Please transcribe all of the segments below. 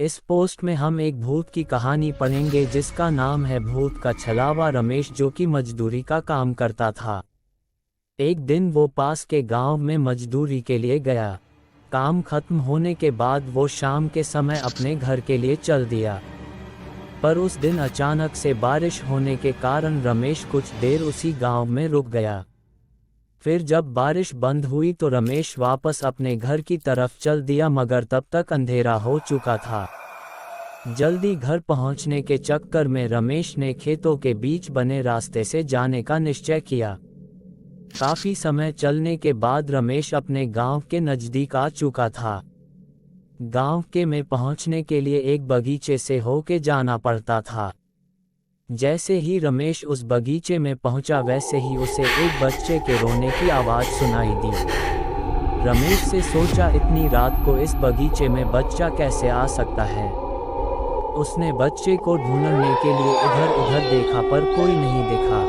इस पोस्ट में हम एक भूत की कहानी पढ़ेंगे जिसका नाम है भूत का छलावा रमेश, जो कि मजदूरी का काम करता था। एक दिन वो पास के गांव में मजदूरी के लिए गया। काम खत्म होने के बाद वो शाम के समय अपने घर के लिए चल दिया। पर उस दिन अचानक से बारिश होने के कारण रमेश कुछ देर उसी गांव में रुक गया। फिर जब बारिश बंद हुई तो रमेश वापस अपने घर की तरफ चल दिया, मगर तब तक अंधेरा हो चुका था। जल्दी घर पहुंचने के चक्कर में रमेश ने खेतों के बीच बने रास्ते से जाने का निश्चय किया। काफी समय चलने के बाद रमेश अपने गांव के नजदीक आ चुका था। गांव के में पहुंचने के लिए एक बगीचे से होके जाना पड़ता था। जैसे ही रमेश उस बगीचे में पहुंचा, वैसे ही उसे एक बच्चे के रोने की आवाज़ सुनाई दी। रमेश से सोचा, इतनी रात को इस बगीचे में बच्चा कैसे आ सकता है। उसने बच्चे को ढूंढने के लिए इधर उधर देखा पर कोई नहीं दिखा।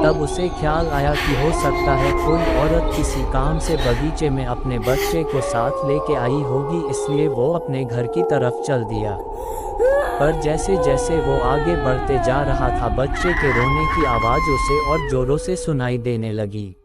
तब उसे ख्याल आया कि हो सकता है कोई औरत किसी काम से बगीचे में अपने बच्चे को साथ लेके आई होगी, इसलिए वो अपने घर की तरफ चल दिया। पर जैसे जैसे वो आगे बढ़ते जा रहा था, बच्चे के रोने की आवाज़ उसे और जोरों से सुनाई देने लगी।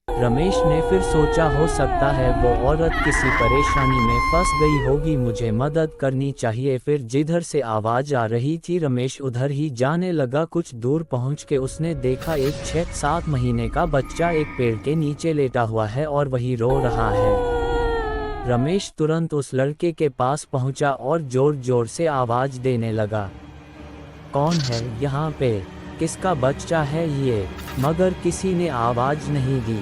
रमेश ने फिर सोचा, हो सकता है वो औरत किसी परेशानी में फंस गई होगी, मुझे मदद करनी चाहिए। फिर जिधर से आवाज़ आ रही थी रमेश उधर ही जाने लगा। कुछ दूर पहुंच के उसने देखा एक 6-7 महीने का बच्चा एक पेड़ के नीचे लेटा हुआ है और वही रो रहा है। रमेश तुरंत उस लड़के के पास पहुंचा और जोर जोर से आवाज़ देने लगा, कौन है यहाँ पे, किसका बच्चा है ये। मगर किसी ने आवाज़ नहीं दी।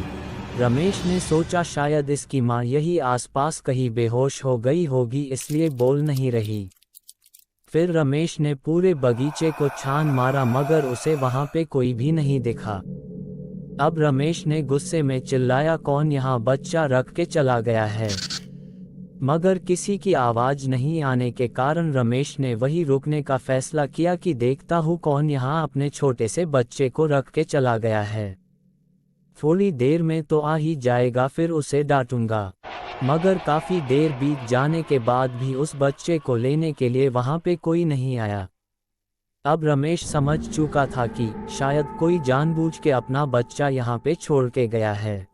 रमेश ने सोचा शायद इसकी माँ यही आसपास कहीं बेहोश हो गई होगी, इसलिए बोल नहीं रही। फिर रमेश ने पूरे बगीचे को छान मारा, मगर उसे वहाँ पे कोई भी नहीं दिखा। अब रमेश ने गुस्से में चिल्लाया, कौन यहाँ बच्चा रख के चला गया है। मगर किसी की आवाज़ नहीं आने के कारण रमेश ने वही रुकने का फैसला किया कि देखता हूँ कौन यहाँ अपने छोटे से बच्चे को रख के चला गया है। थोड़ी देर में तो आ ही जाएगा, फिर उसे डांटूंगा। मगर काफ़ी देर बीत जाने के बाद भी उस बच्चे को लेने के लिए वहाँ पे कोई नहीं आया। अब रमेश समझ चुका था कि शायद कोई जानबूझ के अपना बच्चा यहाँ पे छोड़ के गया है।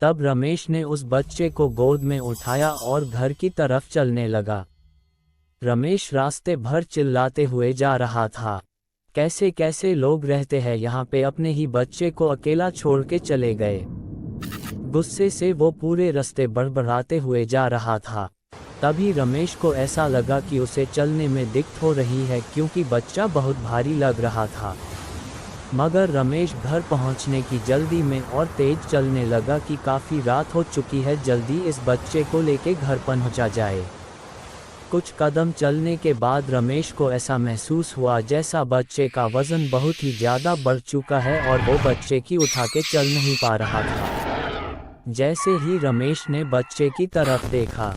तब रमेश ने उस बच्चे को गोद में उठाया और घर की तरफ चलने लगा। रमेश रास्ते भर चिल्लाते हुए जा रहा था, कैसे कैसे लोग रहते हैं यहाँ पे, अपने ही बच्चे को अकेला छोड़ के चले गए। गुस्से से वो पूरे रास्ते बड़बड़ाते हुए जा रहा था। तभी रमेश को ऐसा लगा कि उसे चलने में दिक्कत हो रही है, क्योंकि बच्चा बहुत भारी लग रहा था। मगर रमेश घर पहुंचने की जल्दी में और तेज चलने लगा कि काफ़ी रात हो चुकी है, जल्दी इस बच्चे को लेके घर पहुंचा जाए। कुछ कदम चलने के बाद रमेश को ऐसा महसूस हुआ जैसा बच्चे का वज़न बहुत ही ज़्यादा बढ़ चुका है और वो बच्चे की उठा के चल नहीं पा रहा था। जैसे ही रमेश ने बच्चे की तरफ देखा,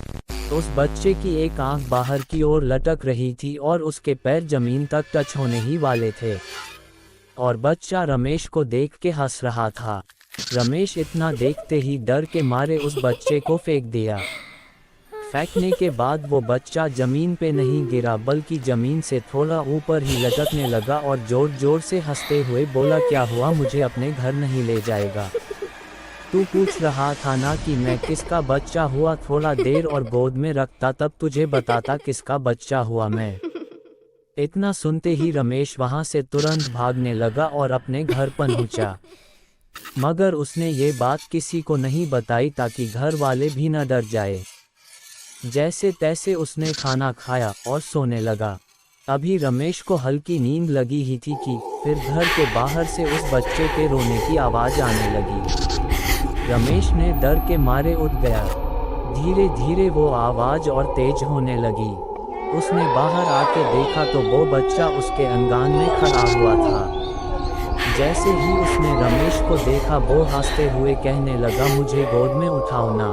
उस बच्चे की एक आंख बाहर की ओर लटक रही थी और उसके पैर ज़मीन तक टच होने ही वाले थे। और बच्चा रमेश को देख के हंस रहा था। रमेश इतना देखते ही डर के मारे उस बच्चे को फेंक दिया। फेंकने के बाद वो बच्चा ज़मीन पे नहीं गिरा, बल्कि ज़मीन से थोड़ा ऊपर ही लटकने लगा और ज़ोर ज़ोर से हंसते हुए बोला, क्या हुआ, मुझे अपने घर नहीं ले जाएगा। तू पूछ रहा था ना कि मैं किसका बच्चा हुआ, थोड़ा देर और गोद में रखता तब तुझे बताता किसका बच्चा हुआ मैं। इतना सुनते ही रमेश वहां से तुरंत भागने लगा और अपने घर पहुंचा। मगर उसने ये बात किसी को नहीं बताई ताकि घर वाले भी न डर जाए। जैसे तैसे उसने खाना खाया और सोने लगा। अभी रमेश को हल्की नींद लगी ही थी कि फिर घर के बाहर से उस बच्चे के रोने की आवाज़ आने लगी। रमेश ने डर के मारे उठ गया। धीरे धीरे वो आवाज़ और तेज होने लगी। उसने बाहर आके देखा तो वो बच्चा उसके अंगन में खड़ा हुआ था। जैसे ही उसने रमेश को देखा, वो हंसते हुए कहने लगा, मुझे गोद में उठाओ ना।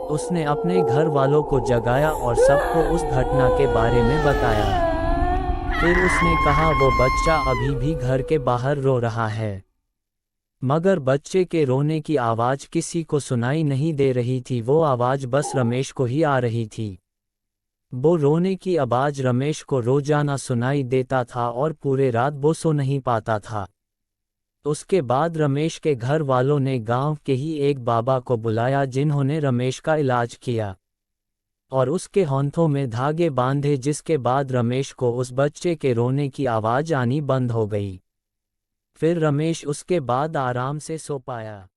उसने अपने घर वालों को जगाया और सबको उस घटना के बारे में बताया। फिर उसने कहा, वो बच्चा अभी भी घर के बाहर रो रहा है। मगर बच्चे के रोने की आवाज़ किसी को सुनाई नहीं दे रही थी, वो आवाज़ बस रमेश को ही आ रही थी। वो रोने की आवाज रमेश को रोजाना सुनाई देता था और पूरे रात वो सो नहीं पाता था। उसके बाद रमेश के घर वालों ने गांव के ही एक बाबा को बुलाया जिन्होंने रमेश का इलाज किया और उसके होंठों में धागे बांधे, जिसके बाद रमेश को उस बच्चे के रोने की आवाज आनी बंद हो गई। फिर रमेश उसके बाद आराम से सो पाया।